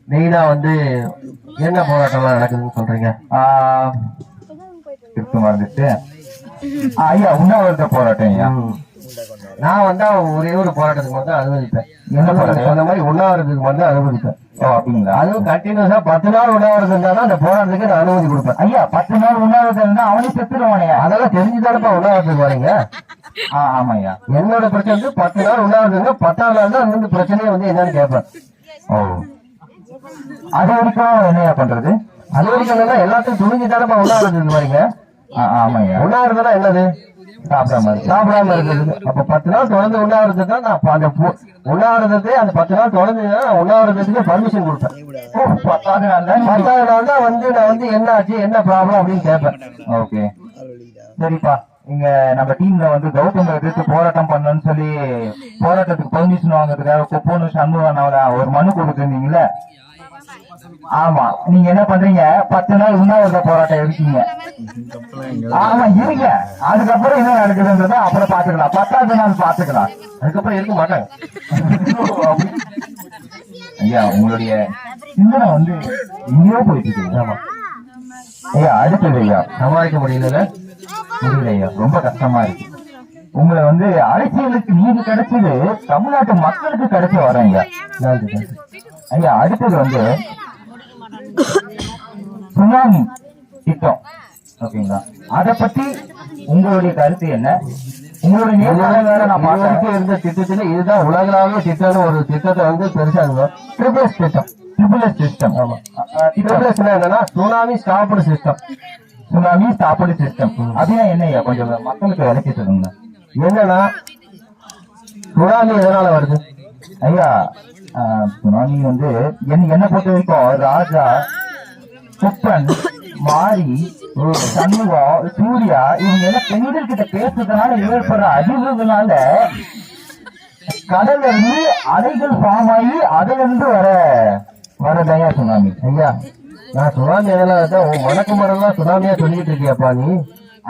மெயினா வந்து என்ன போராட்டம்லாம் நடக்குதுன்னு சொல்றீங்க? இருக்கு மறந்துட்டு ஐயா உண்ணாவிரத போராட்டம் ஐயா. நான் வந்தா ஒரே ஒரு போராட்டத்துக்கு வந்து அனுமதிப்பேன். என்ன போராட்டம்? அந்த மாதிரி உண்ணாவிரத்துக்கு வந்து அனுமதிப்பேன். அப்படிங்களா? அதுவும் கண்டினியூஸா 10 நாள் உண்ணாவிரதம் இருந்தா அந்த போராட்டத்துக்கு நான் அனுமதி கொடுப்பேன். ஐயா 10 நாள் உண்ணாவிரதம் இருந்தா அவனே செத்துருவானே. அதெல்லாம் தெரிஞ்சுதானப்பா உண்ணாவிரத்துக்கு வரீங்க. ஆமாய்யா. என்னோட பிரச்சனை வந்து 10 நாள் உண்ணாவிரதம் 10ஆம் நாள் தான் அந்த பிரச்சனையே வந்து என்னன்னு கேட்பேன். ஓ, அது வரைக்கும் என்னையா பண்றது? அது வரைக்கும் எல்லாத்தையும் துணிஞ்சுதானப்பா உண்ணாவிரத்துக்கு வரீங்க. ஆமாய்யா. உண்ணாவிரதம் என்னது? சாப்பிடாம இருக்குது. அப்ப 10 நாள் தொடர்ந்து உண்ணாவிரதத்தை நான் அந்த உண்ணாவிரதத்தை அந்த 10 நாள் தொடர்ந்து உண்ணாவிரதத்துக்கு பர்மிஷன் கொடுப்பேன். 10ஆவது நாள் தான் வந்து நான் வந்து என்ன ஆச்சு என்ன ப்ராப்ளம் அப்படின்னு கேட்பேன். ஓகே சரிப்பா. இங்க நம்ம டீம்ல வந்து கௌதம் எதிர்த்து போராட்டம் பண்ணணும்னு சொல்லி போராட்டத்துக்கு பெர்மிஷன் வாங்குறதுக்காக குப்போன்னு சண்முகனால ஒரு மனு கொடுத்துருந்தீங்களே. ஆமா, நீங்க என்ன பண்றீங்க? 10 நாள் உண்ணாவிரத போராட்டம் எடுத்தீங்க. ஆமா இருங்க, அதுக்கப்புறம் என்ன நடக்குதுன்றத அப்புறம் பாத்துக்கலாம். 10ஆவது நாள் பாத்துக்கலாம், அதுக்கப்புறம் இருக்க மாட்டாங்க. ஐயா உங்களுடைய சிந்தனை வந்து எங்கேயோ போயிட்டு இருக்கு. ஆமா ஐயா அடுத்தது ஐயா சமாளிக்க முடியல. புரியல ஐயா, ரொம்ப கஷ்டமா இருக்கு. உங்களை வந்து அரசியலுக்கு நீதி கிடைச்சது தமிழ்நாட்டு மக்களுக்கு கிடைச்ச வரேங்க ஐயா. அடுத்தது வந்து சுனாமி திட்டம், ஓகேங்களா? அத பத்தி உங்களுடைய கருத்து என்ன? உங்களுடைய நான் பார்த்து இருந்த திட்டத்துல இதுதான் உலகளாவிய திட்டம். ஒரு திட்டத்தை வந்து பெருசா ட்ரிபிள்எஸ் திட்டம். Triple S system. ஆமா, ட்ரிபிள்எஸ் என்னன்னா tsunami stopped system. Tsunami stopped system அப்படின்னா என்ன? கொஞ்சம் மக்களுக்கு விளக்கி சொல்லுங்க. என்னன்னா சுனாமி எதனால வருது ஐயா? சுனாமி வந்து என்ன பொறுத்த வரைக்கும் ராஜா, குப்பன், மாரி, சண்முகம், சூர்யா இவங்க எல்லாம் பெண்கள் கிட்ட பேசுறதுனால ஏற்படுற அதிர்வுகளால கடல்ல இருந்து அலைகள் ஃபார்ம் ஆகி அதுல இருந்து வரதையா சுனாமி. ஐயா நான் சுனாமி எதெல்லாம் வணக்கம் மரம்லாம் சுனாமியா சொல்லிட்டு இருக்கியாப்பா நீ?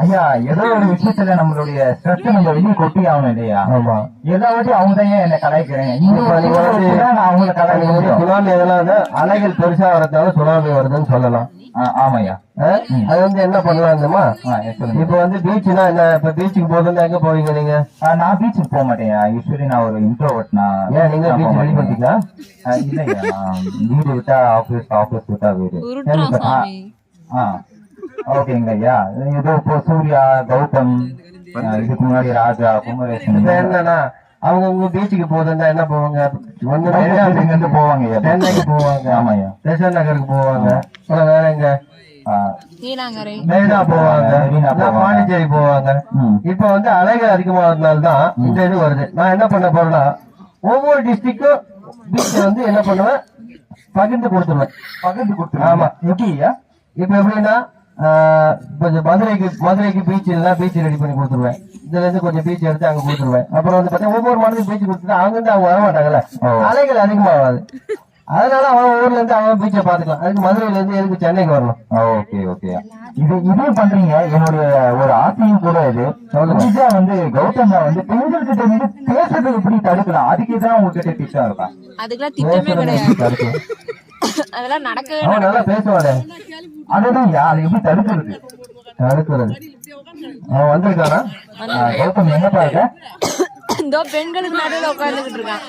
ஐயா ஏதோ ஒரு விஷயத்துல நம்மளுடைய ஸ்ட்ரெஸ் நம்ம வெளியே கொட்டி ஆகணும் இல்லையா? ஆமா, ஏதாவது அவங்க தான் என்ன கலாய்க்கிறேன். நான் அவங்கள கலாய்க்க முடியும். சுனாமி எதெல்லாம் அலைகள் பெருசா வரதால சுனாமி வருதுன்னு சொல்லலாம். ஆமாய்யா. அது வந்து என்ன பண்ணலாம்மா? இப்ப வந்து பீச்னா என்ன? இப்ப பீச்சுக்கு போதுன்னா எங்க போவீங்க நீங்க? நான் பீச்சுக்கு போக மாட்டேன். யூஸ்வலி நான் ஒரு இன்ட்ரோவர்ட். ஏன் நீங்க பீச் ரெடி பண்ணிட்டீங்களா? இல்லையா, வீடு விட்டா ஆபீஸ் விட்டா வீடு. ஓகேங்க ஐயா. ஏதோ இப்போ சூர்யா, கௌதம், இதுக்கு முன்னாடி ராஜா, குமரேசன் என்னன்னா அவங்க உங்க பீச்சுக்கு போதுன்னா என்ன போவாங்க? இருந்து போவாங்க, சென்னைக்கு போவாங்க. ஆமாய்யா. ஸ்டேஷன் நகருக்கு போவாங்க. அப்புறம் வேற எங்க? மெரினா போவாங்க, பாண்டிச்சேரி போவாங்க. இப்ப வந்து அலைகள் அதிகமானதுனால்தான் இந்த இது வருது. நான் என்ன பண்ண போறேன்னா ஒவ்வொரு டிஸ்ட்ரிக்டும் பீச்ச வந்து என்ன பண்ணுவேன், பகிர்ந்து கொடுத்துருவேன். ஆமா, எப்படியா? இப்ப எப்படின்னா மதுரைக்கு பீச் இல்லைன்னா பீச் ரெடி பண்ணி கொடுத்துருவேன். இதுல இருந்து கொஞ்சம் பீச் எடுத்து அங்க கொடுத்துருவேன். அப்புறம் வந்து பாத்தீங்கன்னா ஒவ்வொரு மாநிலம் பீச் கொடுத்துட்டு அங்க இருந்து அவங்க வர மாட்டாங்கல்ல, அலைகள் அதிகமாகாது. அதனால அவன் ஊர்ல இருந்து அவன் பீச்சை பாத்துக்கலாம். அதுக்கு மதுரையில இருந்து எதுக்கு சென்னைக்கு வரணும்? ஓகே ஓகே, இதையும் பண்றீங்க. என்னுடைய ஒரு ஆசையும் கூட இது வந்து கௌதம் வந்து பெண்கள் கிட்ட வந்து பேசுறது எப்படி தடுக்கலாம்? அதுக்கு தான் உங்ககிட்ட திட்டம் இருக்கா? அதுக்கெல்லாம் திட்டமே கிடையாது. அதெல்லாம் நடக்கவே அவன் நல்லா பேசுவானே, அதுதான் அது எப்படி தடுக்கிறது? அவன் வந்திருக்கானா? கௌதம் என்ன பாருங்க, இந்த பெண்களுக்கு நடுவில் உட்கார்ந்துகிட்டு இருக்கான்.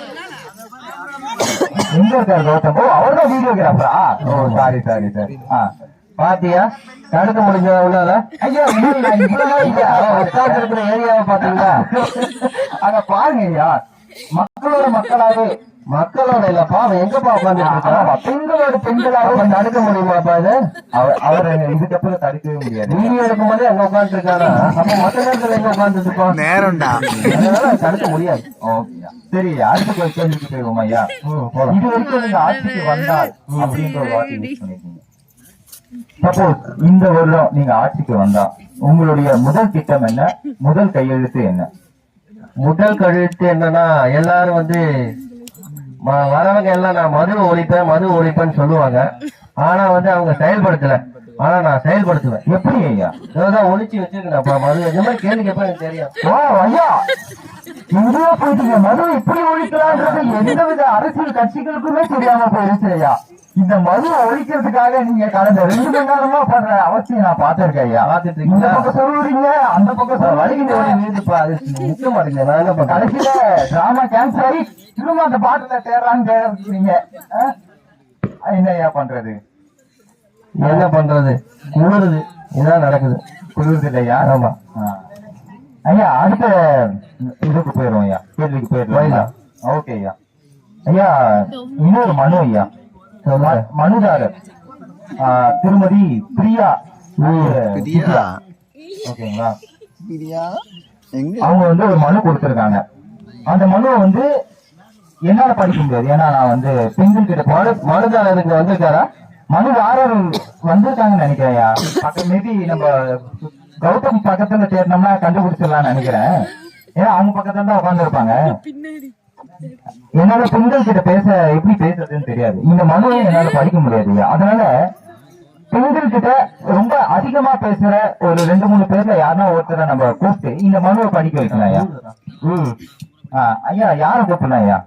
எங்க இருக்காரு கௌதம்? அவர்தான் வீடியோகிராஃபரா? சாரி. பாத்தியா, தடுக்க முடிஞ்ச உள்ளால? ஐயா உட்கார்ந்து இருக்கிற ஏரியாவை பாத்தீங்களா? அங்க பாருங்க ஐயா, மக்களோட இல்லப்பா, அவன் எங்கப்பா உட்கார்ந்து பெண்களாக தடுக்க முடியுமாப்பா? இது அவர் இதுக்கப்புறம் தடுக்கவே முடியாது. வீடியோ எடுக்கும் போதே அங்க உட்கார்ந்து இருக்கானா? அப்ப மத்த நேரத்துல எங்க உட்கார்ந்துட்டு இருப்பான்? நேரம்டா, அதனால தடுக்க முடியாது. சரி, அடுத்த கேள்விக்கு போயிருவோம் ஐயா. இது வரைக்கும் நீங்க ஆட்சிக்கு வந்தால் அப்படின்ற ஒரு வார்த்தை யூஸ் பண்ணிருக்கீங்க. சப்போஸ் இந்த வருடம் நீங்க ஆட்சிக்கு வந்தா உங்களுடைய முதல் திட்டம் என்ன? முதல் கையெழுத்து என்ன? முதல் கழுத்து என்னன்னா, எல்லாரும் வந்து வரவங்க எல்லாம் நான் மது ஒழிப்பேன்னு சொல்லுவாங்க. ஆனா வந்து அவங்க செயல்படுத்தல. ஆனா நான் செயல்படுத்துவேன். எப்படி ஐயா? இததான் ஒளிச்சு வச்சிருக்கேன் மது. இந்த மாதிரி கேள்வி கேட்பா எனக்கு தெரியும். ஓ ஐயா, இங்கேயே போயிட்டீங்க. மது இப்படி ஒழிக்கலான்றது எந்தவித அரசியல் கட்சிகளுக்குமே தெரியாம போயிருச்சு ஐயா. இந்த மது ஒழிக்கிறதுக்காக நீங்க கடந்த 2 மணி நேரமா பண்ற அவசியம் நான் பாத்திருக்கேன் ஐயா. பாத்துட்டு இந்த பக்கம் சொல்லுறீங்க, அந்த பக்கம் வலிக்கிட்டு வீட்டுப்பா அது முக்க மாட்டேங்க. நான் என்ன பண்றேன்? கடைசியில டிராமா கேன்சல் ஆகி திரும்ப அந்த பாட்டுல தேடுறான்னு தேடுறீங்க. என்ன ஐயா பண்றது? என்ன பண்றது? குளிருது, இதான் நடக்குது. குளிருது இல்லையா? ஆமா ஐயா. அடுத்த இதுக்கு போயிடும் ஐயா, கேள்விக்கு போயிடலாம். ஓகே ஐயா. ஐயா இன்னொரு மனு ஐயா. மனுதாரர் திருமதி பிரியா. ஓகேங்களா? அவங்க வந்து ஒரு மனு கொடுத்திருக்காங்க. அந்த மனுவை வந்து என்னால படிக்க முடியாது, ஏன்னா நான் வந்து பெண்கள் கிட்ட மனுதாரருக்கு வந்திருக்காரா? மனுதாரர் வந்திருக்காங்கன்னு நினைக்கிறேன்யா. பக்கம் மேபி நம்ம கௌதம் பக்கத்துல தேடினோம்னா கண்டுபிடிச்சிடலாம்னு நினைக்கிறேன். ஏன்னா அவங்க பக்கத்துல தான் உட்கார்ந்து இருப்பாங்க. என்னால பெண்கள் கிட்ட பேச எப்படி பேசுறதுன்னு தெரியாது. இந்த மனுவை என்னால படிக்க முடியாது. அதனால பெண்கள் கிட்ட ரொம்ப அதிகமா பேசுற ஒரு 2-3 பேர்ல யாருன்னா ஒருத்தரை நம்ம கூப்பிட்டு இந்த மனுவை படிக்க வைக்கலாம் ஐயா. ஐயா யார கூப்பிடலாம் ஐயா?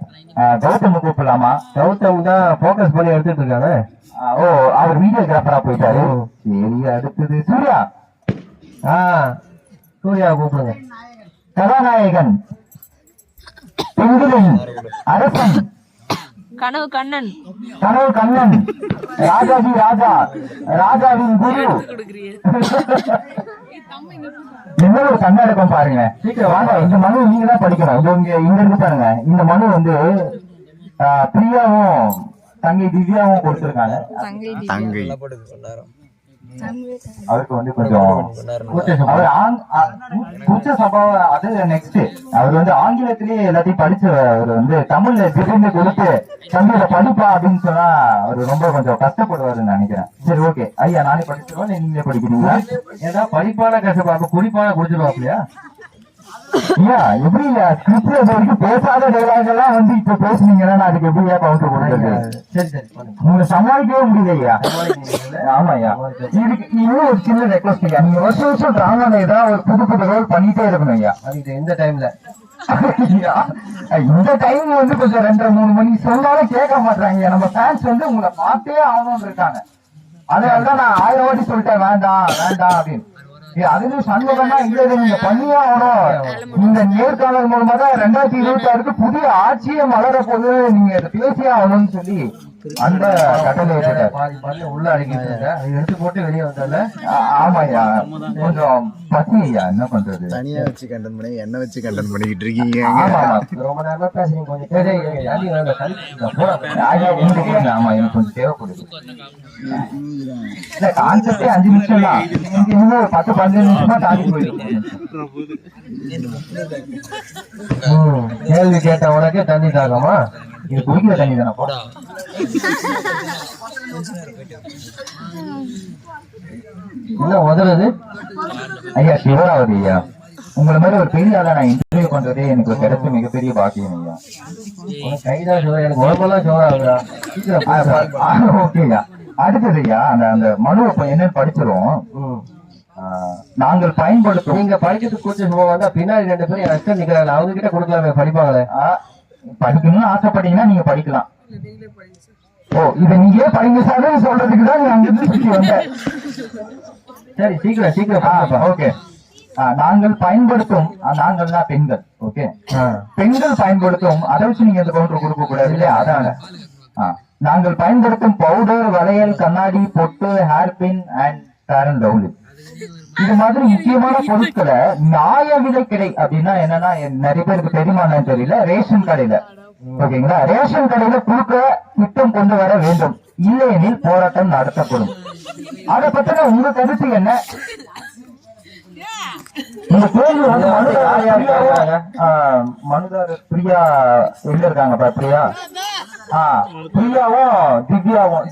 கௌதம் கூப்பிடலாமா? கௌதம் தான் போக்கஸ் பண்ணி எடுத்துட்டு இருக்காங்க. ஓ, அவர் வீடியோகிராஃபரா போயிட்டாரு. சரி, அடுத்தது சூர்யா. சூர்யா கூப்பிடுங்க. கதாநாயகன், பெண்களின் அரசன், கனவு கண்ணன், கனவு கண்ணன், ராஜாஜி ராஜா, ராஜாவின் குரு. என்ன ஒரு கண்ணடக்கம் பாருங்க. சீக்கிரம் வாங்க, இந்த மனு நீங்க தான் படிக்கணும். இங்க இருந்து பாருங்க. இந்த மனு வந்து பிரியாவும் தங்கை திவ்யாவும் கொடுத்திருக்காங்க. அவருக்கு வந்து கொஞ்சம் கூச்ச சம்பவம். அது நெக்ஸ்ட் அவர் வந்து ஆங்கிலத்திலேயே எல்லாத்தையும் படிச்சு அவர் வந்து தமிழ்ல திடீர்னு கொடுத்து தமிழ்ல படிப்பா அப்படின்னு சொன்னா அவர் ரொம்ப கொஞ்சம் கஷ்டப்படுவாருன்னு நினைக்கிறேன். சரி, ஓகே ஐயா, நானே படிச்சிருவோம், நீங்களே படிக்கிறீங்களா? ஏன்னா படிப்பான கஷ்டப்பா குடிப்பான குடிச்சிருவாப்லையா? ஐயா எப்படி இல்ல, ஸ்கிரிப்ட்ல இது வரைக்கும் பேசாத டைலாக் எல்லாம் வந்து இப்ப பேசுனீங்கன்னா அதுக்கு எப்படியா கவுண்டர் கொடுக்குறது? சரி சரி, உங்களை சமாளிக்கவே முடியல ஐயா. ஆமா ஐயா. இதுக்கு இன்னும் ஒரு சின்ன ரெக்வஸ்ட் ஐயா. நீங்க வருஷம் டிராமால ஏதாவது ஒரு புது ரோல் பண்ணிட்டே இருக்கணும் ஐயா. அதுக்கு இந்த டைம்ல இந்த டைம் வந்து கொஞ்சம் 2-3 மணி சொன்னாலும் கேட்க மாட்டாங்க. நம்ம ஃபேன்ஸ் வந்து உங்களை பார்த்தே ஆகணும்னு இருக்காங்க. அதனாலதான் நான் 1000 வாட்டி சொல்லிட்டேன் வேண்டாம் வேண்டாம் அப்படின்னு. அதுலயும் சண்முகம்னா இல்ல, நீங்க பண்ணியே ஆகணும். இந்த நேர்காணல் மூலமா தான் 2026 புதிய ஆட்சியை மலர போது நீங்க இதை பேசியே ஆகணும்னு சொல்லி அந்த கட்டளை உள்ள அடிக்கிட்டு எடுத்து போட்டு வெளியே வந்தால. ஆமாய்யா, கொஞ்சம் பசி ஐயா, என்ன பண்றது? தனியா வச்சு கண்டன் பண்ணி என்ன வச்சு கண்டன் பண்ணிக்கிட்டு இருக்கீங்க? ஆமா, ரொம்ப நேரமா பேசுறீங்க. கொஞ்சம் ஆமா, எனக்கு கொஞ்சம் தேவைப்படுது. இல்ல, கான்செப்டே 5 நிமிஷம் தான். இன்னும் ஒரு 10-15 நிமிஷமா தாண்டி போயிருக்கு. கேள்வி கேட்ட உனக்கே தண்ணி தாகமா? இது குடிக்கிற தண்ணி தானே போட. என்ன உதறது ஐயா? சிவராவதி ஐயா, உங்களை மாதிரி ஒரு பெரிய ஆளா நான் இன்டர்வியூ பண்றதே எனக்கு கிடைச்ச மிகப்பெரிய பாக்கியம் ஐயா. கைதான் சிவரா, எனக்கு உடம்பெல்லாம் சிவராகுதா? ஓகே ஐயா. அடுத்தது ஐயா, அந்த மனு என்னன்னு படிச்சிருவோம். நாங்கள் பயன்படுத்தும், நீங்க படிக்கிறதுக்கு கூச்சம் போவாங்க, பின்னாடி 2 பேரும் என் அஸ்டன் நிக்கிறாங்க, அவங்க கிட்ட கொடுக்கலாமே, படிப்பாங்களே. படிக்கணும்னு ஆசைப்பட்டீங்கன்னா நீங்க படிக்கலாம். ஓ, இதை நீங்க படிங்க சார் சொல்றதுக்கு தான் நீங்க அங்கிருந்து சுற்றி வந்தேன். சரி, சீக்கிரம் சீக்கிரம். ஓகே. நாங்கள் பயன்படுத்தும், நாங்கள்னா பெண்கள். ஓகே, பெண்கள் பயன்படுத்தும், அதை வச்சு நீங்க எந்த கவுண்டர் கொடுக்க கூடாது இல்லையா? அதனால நாங்கள் பயன்படுத்தும் பவுடர், வளையல், கண்ணாடி, பொட்டு, hair pin and Fair and Lovely, இது மாதிரி முக்கியமான பொருட்களை நியாய விலை கடை அப்படின்னா என்னன்னா, நிறைய பேருக்கு தெரியுமான்னு தெரியல, ரேஷன் கடையில, ஓகேங்களா, ரேஷன் கடையில கொடுக்க திட்டம் கொண்டு வர வேண்டும், இல்லையெனில் போராட்டம் நடத்தப்படும். அதை பத்தின உங்க கருத்து என்ன? உங்க கேள்வி வந்து மனுதாரர் பிரியா எங்க இருக்காங்க? பிரியா, பிரியாவும் திவ்யாவும்.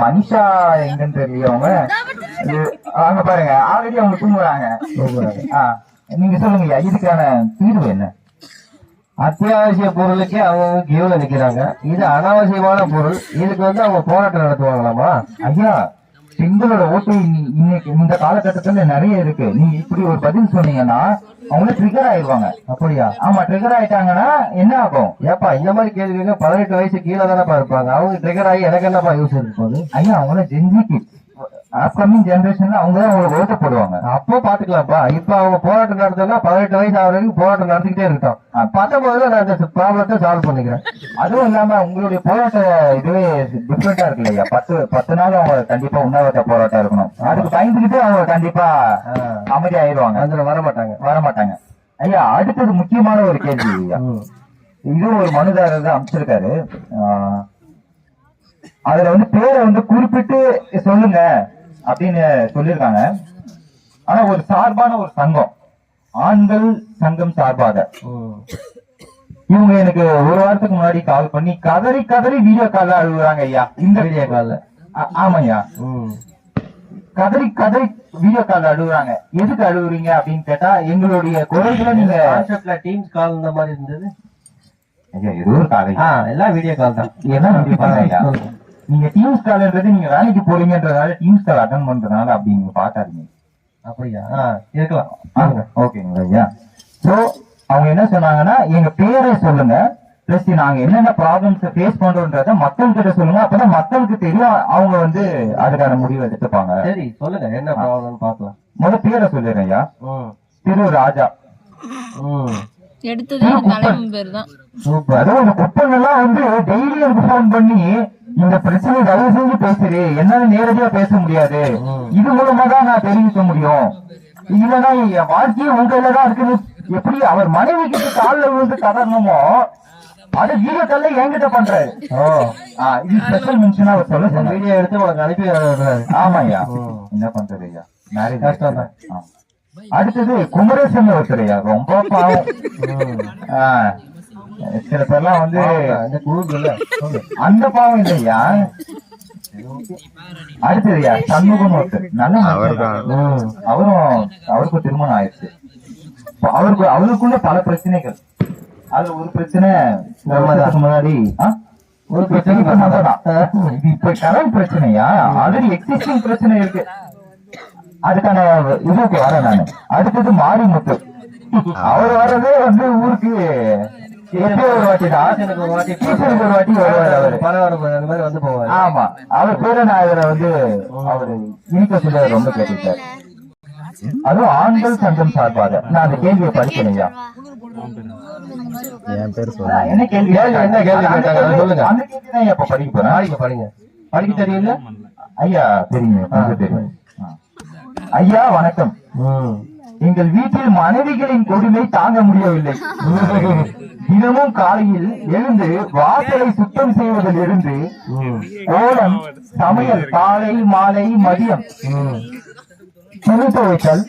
மனிஷா எங்கன்னு தெரியல. அவங்க பாருங்க, ஆல்ரெடி அவங்க தூங்குறாங்க. நீங்க சொல்லுங்க, இதுக்கான தீர்வு என்ன? அத்தியாவசிய பொருளுக்கே அவங்க கியூல நிக்கிறாங்க. இது அனாவசியமான பொருள். இதுக்கு வந்து அவங்க போராட்டம் நடத்துவாங்களாமா? ஐயா, பெண்களோட ஓட்டு இன்னைக்கு இந்த காலகட்டத்துல நிறைய இருக்கு. நீங்க இப்படி ஒரு பதில் சொன்னீங்கன்னா அவங்க ட்ரிகர் ஆயிடுவாங்க. அப்படியா? ஆமா, ட்ரிகர் ஆயிட்டாங்கன்னா என்ன ஆகும்? ஏப்பா இந்த மாதிரி கேள்விங்க 18 வயசு கீழே தானப்பா இருப்பாங்க. அவங்க ட்ரிகர் ஆகி எனக்கு என்னப்பா யூஸ் இருக்கு போகுது? ஐயா, அவங்கள ஜென்ஜி அப்கமிங் ஜெனரேஷன்ல அவங்க தான் அவங்களுக்கு ஓட்டு போடுவாங்க. அப்போ பாத்துக்கலாம்ப்பா. இப்ப அவங்க போராட்டம் நடத்தினா 18 வயசு ஆகிற வரைக்கும் போராட்டம் நடத்திக்கிட்டே இருக்கட்டும். 19 நான் இந்த ப்ராப்ளத்தை சால்வ் பண்ணிக்கிறேன். அதுவும் இல்லாம உங்களுடைய போராட்ட இதுவே டிஃப்ரெண்டா இருக்கு இல்லையா? 10 நாள் அவங்க கண்டிப்பா உண்ணாவிரத போராட்டம் இருக்கணும். அதுக்கு பயந்துகிட்டு அவங்க கண்டிப்பா அமைதி ஆயிடுவாங்க. அதுல வரமாட்டாங்க. ஐயா, அடுத்தது முக்கியமான ஒரு கேள்வி ஐயா. இதுவும் ஒரு மனுதாரர் தான் அமைச்சிருக்காரு. அதுல வந்து பேரை வந்து குறிப்பிட்டு சொல்லுங்க அப்படின்னு சொல்லியிருக்காங்க. ஆனா ஒரு சார்பான ஒரு சங்கம், ஆண்கள் சங்கம் சார்பாக இவங்க எனக்கு ஒரு வாரத்துக்கு முன்னாடி கால் பண்ணி கதறி வீடியோ கால்ல அழுகுறாங்க ஐயா. இந்த வீடியோ கால்ல? ஆமாய்யா, கதறி வீடியோ கால்ல அழுகுறாங்க. எதுக்கு அழுகுறீங்க அப்படின்னு கேட்டா, எங்களுடைய குரல்களை நீங்க டீம்ஸ் கால் இந்த மாதிரி இருந்தது ஐயா. ஏதோ ஒரு கால் எல்லாம் வீடியோ கால் தான். எல்லாம் வீடியோ கால் ஐயா. நீங்க டீம்ஸ் கால்ன்றது நீங்க வேலைக்கு போறீங்கன்றதால டீம்ஸ் கால் அட்டன் பண்றதுனால அப்படி நீங்க பாக்காதீங்க. அப்படியா? இருக்கலாம். ஓகேங்களா ஐயா. சோ அவங்க என்ன சொன்னாங்கன்னா, எங்க பேரை சொல்லுங்க, பிளஸ் நாங்க என்னென்ன ப்ராப்ளம்ஸ் ஃபேஸ் பண்றோம்ன்றத மக்கள் கிட்ட சொல்லுங்க. அப்பதான் மக்களுக்கு தெரியும், அவங்க வந்து அதுக்கான முடிவு எடுத்துப்பாங்க. சரி, சொல்லுங்க என்ன ப்ராப்ளம் பாக்கலாம். முதல்ல பேரை சொல்லுங்க ஐயா. திரு ராஜா. எடுத்தது தலைவன் பேர் தான். அதுவும் இந்த குப்பன் எல்லாம் வந்து டெய்லி எனக்கு போன் பண்ணி இந்த பிரச்சனை தயவு செஞ்சு பேசுறே, என்னால நேரடியா பேச முடியாது, இது மூலமா தான் நான் தெரிவிக்க முடியும், இல்லன்னா என் வாழ்க்கையும் உங்கள்ல தான் இருக்குது. எப்படி அவர் மனைவி கிட்ட காலில் விழுந்து கதறணுமோ அது வீடியோ கால்ல என்கிட்ட பண்றாரு. இது ஸ்பெஷல் மென்ஷனா அவர் சொல்ல வீடியோ எடுத்து உனக்கு அனுப்பி. ஆமா ஐயா, என்ன பண்றது ஐயா, மேரேஜ் கஷ்டம் தான். அடுத்தது குமரேசன் ஒருத்தர் ஐயா, ரொம்ப பாவம். சில பேர்லாம் வந்து அந்த பாவம் இல்லையா. அடுத்ததுயா சண்முகம் ஒருத்தர், நல்ல அவருக்கும் திருமணம் ஆயிடுச்சு. அவருக்குள்ள பல பிரச்சனைகள். அதுல ஒரு பிரச்சனை முன்னாடி ஒரு பிரச்சனை இப்ப கடன் பிரச்சனையா, ஆல்ரெடி எக்ஸிஸ்டிங் பிரச்சனை இருக்கு. அதுக்கான இதுக்கு வர நானு. அடுத்தது மாரிமுத்து, அவர் வர்றதே வந்து ஊருக்கு ஒரு வாட்டி வந்து போவாரு. ஆமா, அவர் பேரை நான் இதுல வந்து அவரு இனிக்க சொல்ல ரொம்ப கேட்டுட்டாரு. அதுவும் ஆண்கள் சங்கம் சார்பாக நான் அந்த கேள்வியை படிக்கலையா. என் பேர் என்ன கேள்வி கேட்டாங்க சொல்லுங்க. அந்த கேள்வி தான் இப்ப படிக்க போறேன். படிக்க தெரியல ஐயா? தெரியும். ஐயா வணக்கம். எங்கள் வீட்டில் மனைவிகளின் கொடுமை தாங்க முடியவில்லை. தினமும் காலையில் எழுந்து வாசலை சுத்தம் செய்வதில் இருந்து கோலம், சமையல், காலை மாலை மதியம், துணி துவைத்தல்,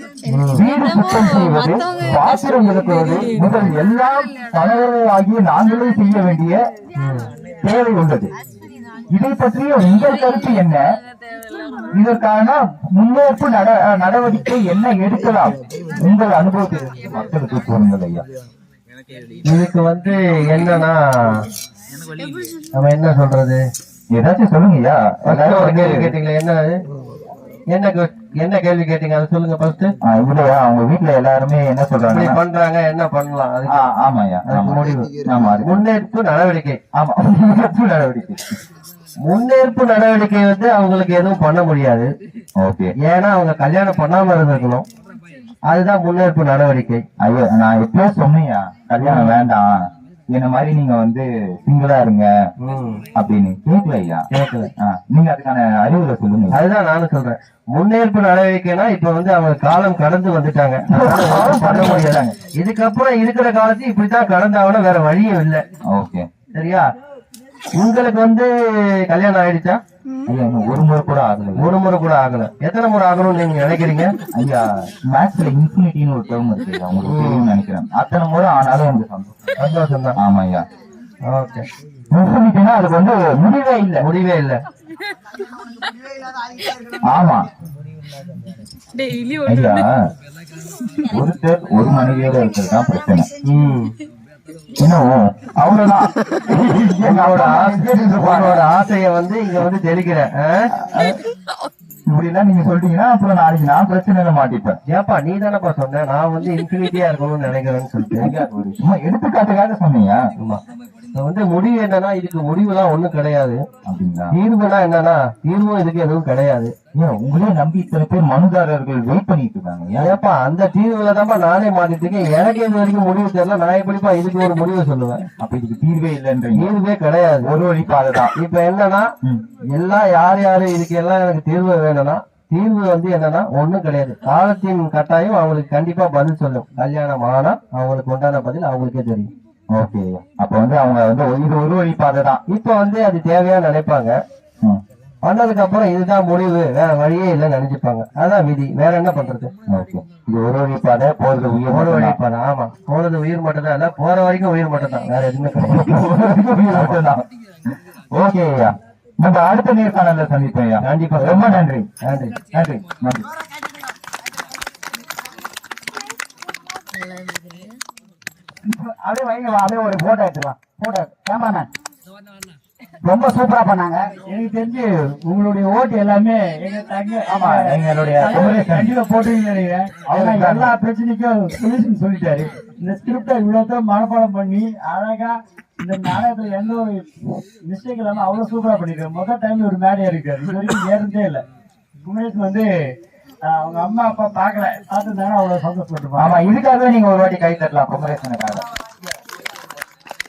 வீடு சுத்தம் செய்வது, பாத்திரம் விளக்குவது முதல் எல்லாம் கணவர்களாகிய நாங்களே செய்ய வேண்டிய தேவை உள்ளது. இதை பற்றிய உங்கள் கருத்து என்ன? இதற்கான முன்னேற்பு நடவடிக்கை என்ன எடுக்கலாம்? உங்கள் அனுபவத்திற்கு மக்களுக்கு கூறுங்கள் ஐயா. இதுக்கு வந்து என்னன்னா, நம்ம என்ன சொல்றது, ஏதாச்சும் சொல்லுங்க ஐயா. ஒரு கேள்வி கேட்டீங்களா? என்ன கேள்வி கேட்டீங்க அதை சொல்லுங்க ஃபர்ஸ்ட். இல்லையா, அவங்க வீட்டுல எல்லாருமே என்ன சொல்றாங்க, பண்றாங்க, என்ன பண்ணலாம்? ஆமாய்யா, முடிவு. ஆமா, முன்னேற்பு நடவடிக்கை. ஆமா, முன்னேற்பு நடவடிக்கை வந்து அவங்களுக்கு எதுவும் பண்ண முடியாது. ஓகே, ஏன்னா அவங்க கல்யாணம் பண்ணாம இருந்திருக்கணும். அதுதான் முன்னேற்பு நடவடிக்கை. ஐயோ, நான் எப்பயோ சொன்னேன் கல்யாணம் வேண்டாம், என்ன மாதிரி நீங்க வந்து சிங்கிளா இருங்க அப்படின்னு. கேட்கல ஐயா, கேட்கல. நீங்க அதுக்கான அறிவுரை சொல்லுங்க. அதுதான் நானும் சொல்றேன். முன்னேற்பு நடவடிக்கைனா இப்ப வந்து அவங்க காலம் கடந்து வந்துட்டாங்க, பண்ண முடியாதாங்க. இதுக்கப்புறம் இருக்கிற காலத்தையும் இப்படித்தான் கடந்தாவணும், வேற வழியும் இல்லை. ஓகே, சரியா? உங்களுக்கு வந்து கல்யாணம் ஆயிடுச்சா? ஐயா, ஒரு முறை கூட ஆகல. ஒரு முறை கூட ஆகல. எத்தனை முறை ஆகணும்னு நீங்க நினைக்கிறீங்க? ஐயா, மேத்ஸ்ல இன்ஃபினிட்டின்னு ஒரு டேர்ம் இருக்கு, உங்களுக்கு தெரியும்னு நினைக்கிறேன். அத்தனை முறை ஆனாலும் எனக்கு சந்தோஷம் தான். ஆமா ஐயா. ஓகே, இன்ஃபினிட்டினா அதுக்கு வந்து முடிவே இல்லை. ஆமா ஐயா, ஒருத்தர் ஒரு மனைவியோட இருக்கிறது தான் பிரச்சனை. இன்னும் அவ்வளவுதான் உன்னோட ஆசைய வந்து இங்க வந்து தெளிக்கிறேன். இப்படி எல்லாம் நீங்க சொல்லிட்டீங்கன்னா அப்புறம் நாளைக்கு நான் பிரச்சனையில மாட்டிப்பேன். ஏப்பா நீ தானப்பா சொன்ன நான் வந்து இன்ஃபினிட்டியா இருக்கணும்னு நினைக்கிறேன்னு சொல்லிட்டு. சும்மா எடுத்துக்காட்டுக்காக சொன்னீங்க. ஆமா வந்து முடிவு என்னன்னா இதுக்கு முடிவுலாம் ஒண்ணும் கிடையாது. அப்படிங்களா? தீர்வுனா என்னன்னா தீர்வும் இதுக்கு எதுவும் கிடையாது. ஏன் உங்களே நம்பி இத்தனை பேர் மனுதாரர்கள் வெயிட் பண்ணிட்டு இருக்காங்க. ஏப்பா அந்த தீர்வுல தான்ப்பா நானே மாத்திட்டு இருக்கேன். எனக்கு இது வரைக்கும் முடிவு தெரியல. நான் எப்படிப்பா இதுக்கு ஒரு முடிவு சொல்லுவேன்? அப்ப இதுக்கு தீர்வே இல்லைன்றீங்க? தீர்வே கிடையாது. ஒரு வழி பாதைதான். இப்ப என்னன்னா எல்லாம் யாரு இதுக்கு எல்லாம் எனக்கு தீர்வு வேணும்னா தீர்வு வந்து என்னன்னா ஒண்ணும் கிடையாது. காலத்தின் கட்டாயம் அவங்களுக்கு கண்டிப்பா பதில் சொல்லும். கல்யாணம் ஆனா அவங்களுக்கு உண்டான பதில் அவங்களுக்கே தெரியும். ஓகே, அப்ப வந்து அவங்க வந்து இது ஒரு வழி பாதை தான். இப்ப வந்து அது தேவையா நினைப்பாங்க. பண்ணதுக்கு அப்புறம் இதுதான் முடிவு வேற வழியே இல்லைன்னு நினைச்சுப்பாங்க. அதான் விதி. வேற என்ன பண்றது? ஓகே, இது ஒரு வழி பாதை, போறது உயிர். ஒரு வழி பாதை. ஆமா, போறது உயிர் மட்டும் தான் இல்ல, போற வரைக்கும் உயிர் மட்டும் தான், வேற எதுவுமே கிடையாது. ஓகே ஐயா, நம்ம அடுத்த நேர்காணல சந்திப்போம் ஐயா. கண்டிப்பா. ரொம்ப நன்றி. நன்றி நன்றி நன்றி. அப்படியே வைங்க, அப்படியே ஒரு போட்டோ எடுத்துக்கலாம். போட்டோ கேமராமேன் ரொம்ப சூப்பரா பண்ணாங்க. எனக்கு தெரிஞ்சு உங்களுடைய ஓட்டு எல்லாமே எங்க தங்க. ஆமா, எங்களுடைய கண்டிப்பா போட்டுருக்கீங்க நினைக்கிறேன். அவங்க எல்லா பிரச்சனைக்கும் சொல்யூஷன் சொல்லிட்டாரு. இந்த ஸ்கிரிப்டை இவ்வளவு மனப்பாடம் பண்ணி அழகா இந்த நாடகத்துல எந்த ஒரு மிஸ்டேக் இல்லாம அவ்வளவு சூப்பரா பண்ணிருக்காரு. முதல் டைம் ஒரு மேடையா இருக்காரு, இது வரைக்கும் ஏறதே இல்லை. குமரேஷ் வந்து அவங்க அம்மா அப்பா பாக்கல, பார்த்துருந்தாங்க அவ்வளவு சந்தோஷப்பட்டுருப்பாங்க. ஆமா, இதுக்காகவே நீங்க ஒரு வாட்டி கை தட்டலாம் குமரேசனுக்காக.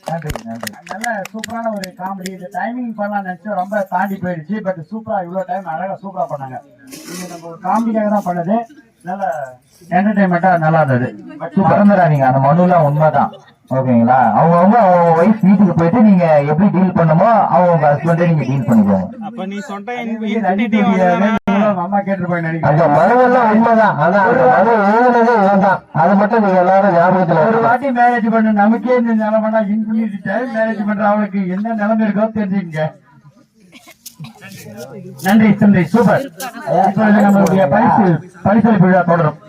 நன்றி நன்றி. நல்ல சூப்பரான ஒரு காமெடி. இந்த டைமிங் பண்ணலாம் நினைச்சா ரொம்ப தாண்டி போயிடுச்சு. பட் சூப்பரா இவ்வளவு டைம் அழகா சூப்பரா பண்ணாங்க. இது நம்ம ஒரு காமெடிக்காக தான் பண்ணது. நல்ல என்டர்டைன்மெண்டா நல்லா இருந்தது. மறந்துடாதீங்க, அந்த மனுலாம் உண்மைதான். ஓகேங்களா? அவங்க ஒய்ஃப் வீட்டுக்கு போயிட்டு நீங்க எப்படி டீல் பண்ணுமோ அவங்க ஹஸ்பண்டே நீங்க டீல் பண்ணிக்கோங்க. அப்ப நீ சொன்ன அம்மா கேட்டுருப்பாங்க அந்த நினைக்கிறேன். மனுவெல்லாம் உண்மைதான். ஆனா அந்த மனு எழுதுனதே இவன்தான். அது மட்டும் நீங்க எல்லாரும் ஞாபகத்துல ஒரு வாட்டி மேரேஜ் பண்ண நமக்கே இந்த நிலைமைனா இன்ஃபினிட்டி டைம் மேரேஜ் பண்ற அவளுக்கு என்ன நிலைமை இருக்கோ தெரிஞ்சுக்கங்க. நன்றி நன்றி, சூப்பர். இப்பொழுது நம்மளுடைய பரிசளிப்பு விழா தொடரும்.